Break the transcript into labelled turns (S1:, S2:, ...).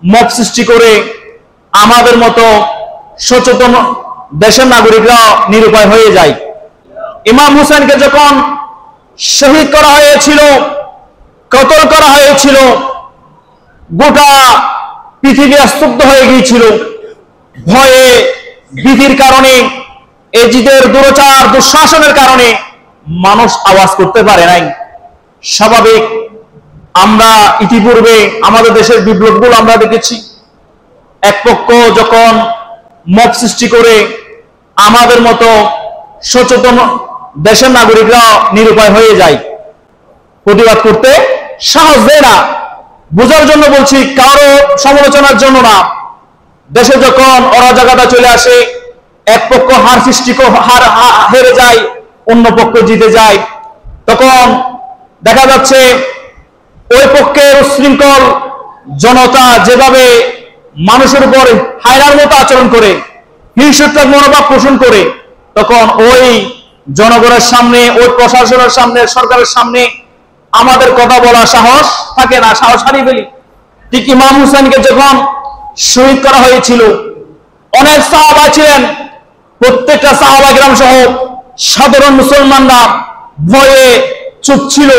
S1: Mob সৃষ্টি করে আমাদের মতো সচেতন দেশের নাগরিকরা নিরুপায় হয়ে যায়। ইমাম হুসেনকে যখন শহীদ করা হয়েছিল, কতল করা হয়েছিল, গোটা পৃথিবী স্তব্ধ হয়ে গিয়েছিল। ভয়ে, ভীতির কারণে, এজিদের দুরাচার দুঃশাসনের কারণে মানুষ আওয়াজ করতে পারে নাই। স্বাভাবিক, আমরা ইতিপূর্বে আমাদের দেশের বিপ্লবগুলো আমরা দেখেছি। এক পক্ষ যখন মব সৃষ্টি করে আমাদের মতো সচেতন দেশের নাগরিকরা নিরুপায় হয়ে যায়, প্রতিবাদ করতে সাহস দেয় না। বোঝার জন্য বলছি, কারো সমালোচনার জন্য না। দেশে যখন অরাজকতা চলে আসে, এক পক্ষ হেরে যায়, অন্য পক্ষ জিতে যায়, তখন দেখা যাচ্ছে ওই পক্ষের উচ্ছৃঙ্খল জনতা যেভাবে মানুষের উপর হায়নার মতো আচরণ করে, হিংসাত্মক মনোভাব পোষণ করে, তখন ওই জনগণের সামনে, ওই প্রশাসনের সামনে, সরকারের সামনে আমাদের কথা বলার সাহস থাকে না, সাহস হারিয়ে ফেলি। ঠিক ইমাম হুসেনকে যখন শহীদ করা হয়েছিল, অনেক সাহাবা ছিলেন, প্রত্যেকটা সাহাবা কিরাম সহ সাধারণ মুসলমানরা ভয়ে চুপ ছিল।